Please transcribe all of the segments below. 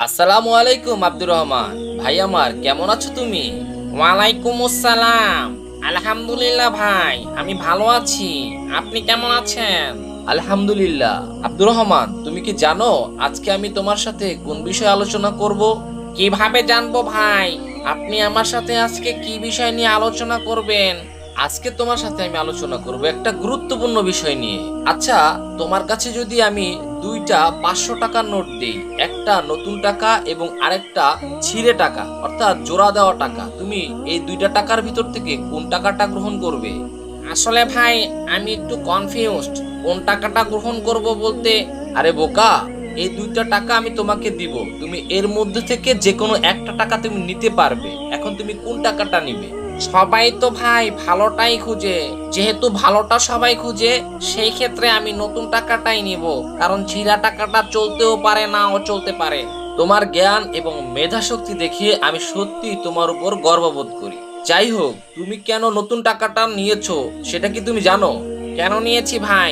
আসসালামু আলাইকুম আব্দুর রহমান ভাই, আমার কেমন আছো তুমি? ওয়ালাইকুম আসসালাম। আলহামদুলিল্লাহ ভাই, আমি ভালো আছি। আপনি কেমন আছেন? আলহামদুলিল্লাহ। আব্দুর রহমান, তুমি কি জানো আজকে আমি তোমার সাথে কোন বিষয়ে আলোচনা করব? কিভাবে জানবো ভাই? আপনি আমার সাথে আজকে কি বিষয় নিয়ে আলোচনা করবেন? আজকে তোমার সাথে আমি আলোচনা করব একটা গুরুত্বপূর্ণ বিষয় নিয়ে। আচ্ছা, তোমার কাছে যদি আমি দুইটা 500 টাকার নোট দিই, একটা নতুন টাকা এবং আরেকটা ছিঁড়ে টাকা অর্থাৎ জোড়া দেওয়া টাকা, তুমি এই দুইটা টাকার ভিতর থেকে কোন টাকাটা গ্রহণ করবে? আসলে ভাই, আমি একটু কনফিউজড। কোন টাকাটা গ্রহণ করব বলতে? আরে বোকা, এই দুইটা টাকা আমি তোমাকে দিব, তুমি এর মধ্যে থেকে যে কোনো একটা টাকা তুমি নিতে পারবে। এখন তুমি কোন টাকাটা নিবে? সবাই তো ভাই ভালোটাই খুঁজে, যেহেতু ভালোটা সবাই খুঁজে, সেই ক্ষেত্রে আমি নতুন টাকাটাই নিব। কারণ ছিঁড়া টাকাটা চলতেও পারে, নাও চলতে পারে। তোমার জ্ঞান এবং মেধা শক্তি দেখিয়ে আমি সত্যি তোমার উপর গর্ববোধ করি। যাই হোক, তুমি কেন নতুন টাকাটা নিয়েছো সেটা কি তুমি জানো? কেন নিয়েছি ভাই?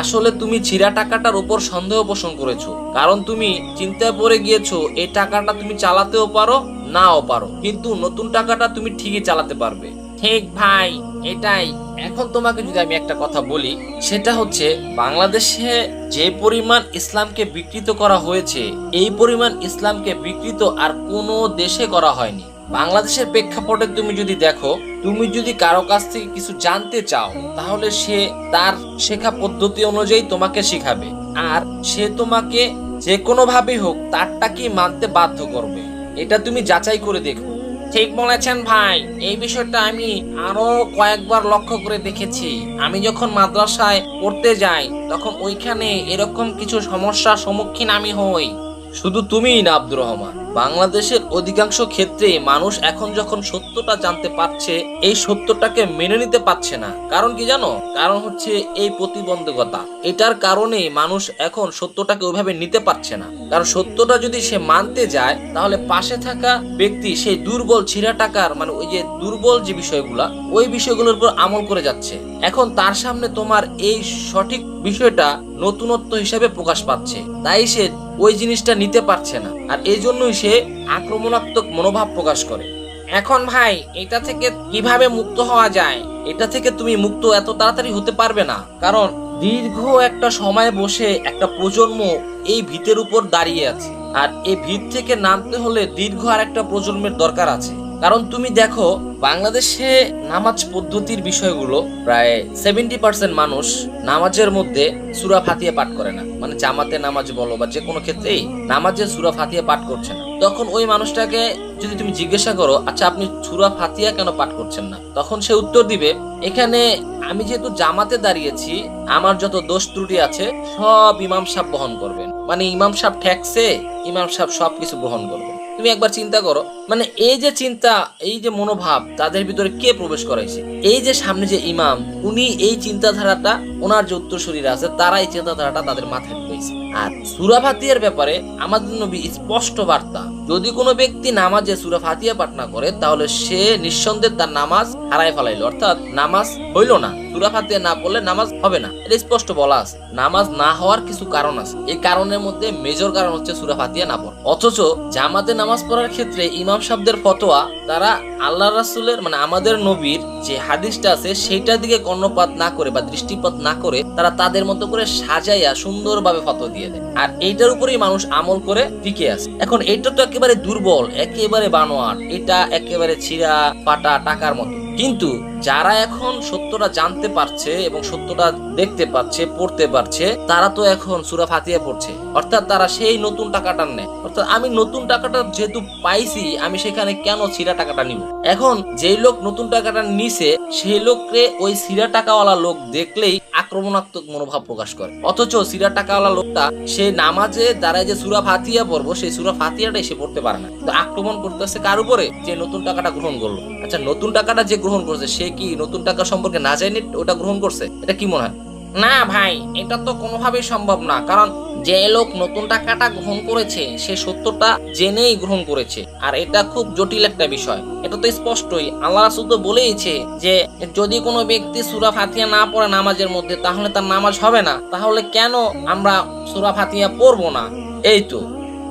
আসলে তুমি ছিঁড়া টাকাটার উপর সন্দেহ পোষণ করেছো, কারণ তুমি চিন্তায় পড়ে গিয়েছো এই টাকাটা তুমি চালাতেও পারো, নাও পারো, কিন্তু নতুন টাকাটা তুমি ঠিকই চালাতে পারবে। ঠিক ভাই, এটাই। এখন তোমাকে যদি আমি একটা কথা বলি, সেটা হচ্ছে বাংলাদেশে যে পরিমাণ ইসলামকে বিকৃত করা হয়েছে, এই পরিমাণ ইসলামকে বিকৃত আর কোনো দেশে করা হয়নি। বাংলাদেশের প্রেক্ষাপটে তুমি যদি দেখো, তুমি যদি কারো কাছ থেকে কিছু জানতে চাও, তাহলে সে তার শেখা পদ্ধতি অনুযায়ী তোমাকে শিখাবে, আর সে তোমাকে যে কোনো ভাবে হোক তারটাকে মানতে বাধ্য করবে। এটা তুমি যাচাই করে দেখো। ঠিক বলেছেন ভাই, এই বিষয়টা আমি আরো কয়েকবার লক্ষ্য করে দেখেছি। আমি যখন মাদ্রাসায় পড়তে যাই, তখন ওইখানে এরকম কিছু সমস্যার সম্মুখীন আমি হই। শুধু তুমিই না আব্দুর রহমান, বাংলাদেশের অধিকাংশ ক্ষেত্রে মানুষ এখন যখন সত্যটা জানতে পারছে, এই সত্যটাকে মেনে নিতে পারছে না। কারণ কি জানো? কারণ হচ্ছে এই প্রতিবন্ধকতা। এটার কারণে মানুষ এখন সত্যটাকে ওইভাবে নিতে পারছে না। কারণ সত্যটা যদি সে মানতে যায়, তাহলে পাশে থাকা ব্যক্তি সেই দুর্বল ছিঁড়া টাকার মানে ওই যে দুর্বল যে বিষয়গুলা, ওই বিষয়গুলোর উপর আমল করে যাচ্ছে। এখন তার সামনে তোমার এই সঠিক বিষয়টা নতুনত্ব হিসেবে প্রকাশ পাচ্ছে, তাই সে ওই জিনিসটা নিতে পারছে না, আর এই জন্যই সে আক্রমণাত্মক মনোভাব প্রকাশ করে। এখন ভাই, এটা থেকে কিভাবে মুক্ত হওয়া যায়? এটা থেকে তুমি মুক্ত এত তাড়াতাড়ি হতে পারবে না, কারণ দীর্ঘ একটা সময় বসে একটা প্রজন্ম এই ভিতের উপর দাঁড়িয়ে আছে, আর এই ভিত থেকে নামতে হলে দীর্ঘ আর একটা প্রজন্মের দরকার আছে। কারণ তুমি দেখো, বাংলাদেশে নামাজ পদ্ধতির বিষয়গুলো প্রায় 70% মানুষ নামাজের মধ্যে সূরা ফাতিহা পাঠ করে না। মানে জামাতে নামাজ বলো বা যে কোনো ক্ষেত্রেই নামাজে সূরা ফাতিহা পাঠ করছে না। তখন ওই মানুষটাকে যদি তুমি জিজ্ঞাসা করো, আচ্ছা আপনি সূরা ফাতিহা কেন পাঠ করছেন না, তখন সে উত্তর দিবে, এখানে আমি যেহেতু জামাতে দাঁড়িয়েছি, আমার যত দোষ ত্রুটি আছে সব ইমাম সাহেব বহন করবেন। মানে ইমাম সাহেব ঠেকছে, ইমাম সাহেব সবকিছু গ্রহণ করবেন। তুমি একবার চিন্তা করো, মানে এই যে চিন্তা, এই যে মনোভাব তাদের ভিতরে কে প্রবেশ করাইছে? এই যে সামনে যে ইমাম, উনি এই চিন্তাধারাটা, ওনার যে উত্তরসূরিরা আছে তারা এই চিন্তাধারাটা তাদের মাথায় ঢুকাইছে। আর সূরা ফাতিহার ব্যাপারে আমাদের নবী স্পষ্ট বার্তা, যদি কোনো ব্যক্তি নামাজে সূরা ফাতিহা পাঠ না করে, তাহলে সে নিঃসন্দেহে তার নামাজ হারায় ফেলাইলো, অর্থাৎ নামাজ হইল না। সূরা ফাতিহা না পড়লে নামাজ হবে না, এটা স্পষ্ট বলা আছে। নামাজ না হওয়ার কিছু কারণ আছে, এই কারণের মধ্যে মেজর কারণ হচ্ছে সূরা ফাতিহা না পড়া। অথচ জামাতে নামাজ পড়ার ক্ষেত্রে ইমাম সাহেবদের ফতোয়া, তারা আল্লাহ রাসূলের মানে আমাদের নবীর যে হাদিসটা আছে সেইটার দিকে কর্ণপাত না করে বা দৃষ্টিপাত না করে, তারা তাদের মতো করে সাজাইয়া সুন্দরভাবে ফতোয়া দিয়ে দেয়, আর এইটার উপরেই মানুষ আমল করে টিকে আছে। এখন এটা তো একেবারে দুর্বল, একেবারে বানোয়াট, এটা একেবারে ছিঁড়া ফাটা টাকার মতো। কিন্তু যারা এখন সত্যটা জানতে পারছে এবং সত্যটা দেখতে পাচ্ছে, পড়তে পারছে, তারা তো এখন সূরা ফাতিহা পড়ছে, অর্থাৎ তারা সেই নতুন টাকাটা নেয়। অর্থাৎ আমি নতুন টাকাটা যেহেতু পাইছি, আমি সেখানে কেন ছিঁড়া টাকাটা নিব? এখন যেই লোক নতুন টাকাটা নিছে, সেই লোককে ওই ছিঁড়া টাকাওয়ালা লোক দেখলেই আক্রমণাত্মক মনোভাব প্রকাশ করে। অথচ ছিঁড়া টাকাওয়ালা লোকটা সে নামাজে দাঁড়ায় যে সূরা ফাতিহা পড়বো, সেই সূরা ফাতিহাটাই সে পড়তে পারে না। তো আক্রমণ করতেছে কার উপরে? যে নতুন টাকাটা গ্রহণ করলো। আচ্ছা, নতুন টাকাটা যে গ্রহণ করছে, সে কি নতুন টাকা সম্পর্কে না জানি ওটা গ্রহণ করছে? এটা কি মনে হয়? না ভাই, এটা তো কোনোভাবেই সম্ভব না। কারণ যে লোক নতুন টাকাটা গ্রহণ করেছে, সে সত্যটা জেনেই গ্রহণ করেছে, আর এটা খুব জটিল একটা বিষয়। এটা তো স্পষ্টই, আল্লাহ রাসূল তো বলেইছে যে যদি কোনো ব্যক্তি সূরা ফাতিহা না পড়ে নামাজের মধ্যে, তাহলে তার নামাজ হবে না। তাহলে কেন আমরা সূরা ফাতিহা পড়বো না? এই তো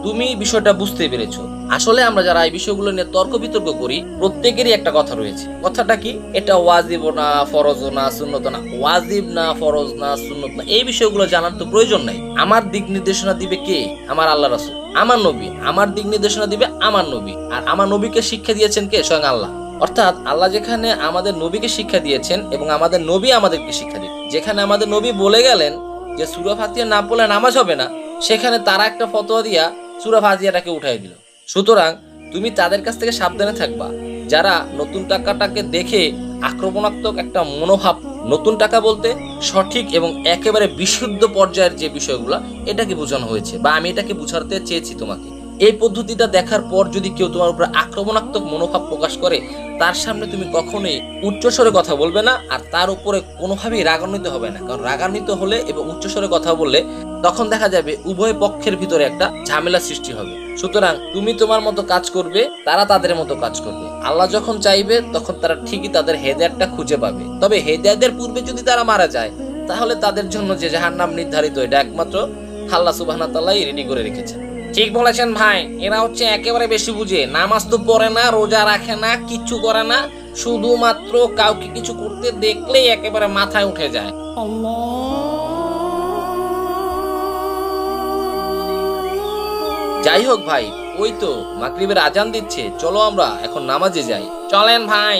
তুমি বিষয়টা বুঝতে পেরেছো। আসলে আমরা যারা এই বিষয়গুলো নিয়ে তর্ক বিতর্ক করি, প্রত্যেকেরই একটা কথা রয়েছে। কথাটা কি? এটা ওয়াজিব না, ফরজ না, সুন্নত না। ওয়াজিব না, ফরজ না, সুন্নত না, এই বিষয়গুলো জানার তো প্রয়োজন নাই। আমার দিক নির্দেশনা দিবে কে? আমার আল্লাহ রাসূল, আমার নবী। আমার দিক নির্দেশনা দিবে আমার নবী। আর আমার নবীকে শিক্ষা দিয়েছেন কে? স্বয়ং আল্লাহ। অর্থাৎ আল্লাহ যেখানে আমাদের নবীকে শিক্ষা দিয়েছেন এবং আমাদের নবী আমাদেরকে শিক্ষা দিয়েছেন, যেখানে আমাদের নবী বলে গেলেন যে সূরা ফাতিহা না পড়লে নামাজ হবে না, সেখানে তারা একটা ফতোয়া দিয়া সূরা ফাতিহাটাকে উঠাই দিল। সুতরাং তুমি তাদের কাছ থেকে সাবধানে থাকবা, যারা নতুন টাকাটাকে দেখে আক্রমণাত্মক একটা মনোভাব। নতুন টাকা বলতে সঠিক এবং একেবারে বিশুদ্ধ পর্যায়ের যে বিষয়গুলো, এটাকে বোঝানো হয়েছে বা আমি এটাকে বুঝাতে চেয়েছি তোমাকে। এই পদ্ধতিটা দেখার পর যদি কেউ তোমার উপর আক্রমণাত্মক মনোভাব প্রকাশ করে, তার সামনে তুমি কখনোই উচ্চস্বরে কথা বলবে না, আর তার উপরে কোনোভাবেই রাগান্বিত হবে না। কারণ রাগান্বিত হলে এবং উচ্চস্বরে কথা বললে তখন দেখা যাবে উভয় পক্ষের ভিতরে একটা ঝামেলা সৃষ্টি হবে। সুতরাং তুমি তোমার মতো কাজ করবে, তারা তাদের মতো কাজ করবে। আল্লাহ যখন চাইবে তখন তারা ঠিকই তাদের হেদায়েতটা খুঁজে পাবে। তবে হেদায়েতের পূর্বে যদি তারা মারা যায়, তাহলে তাদের জন্য যে জাহান্নাম নির্ধারিত, এটা একমাত্র আল্লাহ সুবহানাহু ওয়া তাআলাই রেডি করে রেখেছেন। ঠিক বলেছেন ভাই, এরা হচ্ছে একেবারে বেশি বুঝে। নামাজ তো পড়ে না, রোজা রাখে না, কিচ্ছু করে না, শুধুমাত্র কাউকে কিছু করতে দেখলেই একেবারে মাথায় উঠে যায়। যাই হোক ভাই, ওই তো মাগরিবের আজান দিচ্ছে, চলো আমরা এখন নামাজে যাই। চলেন ভাই।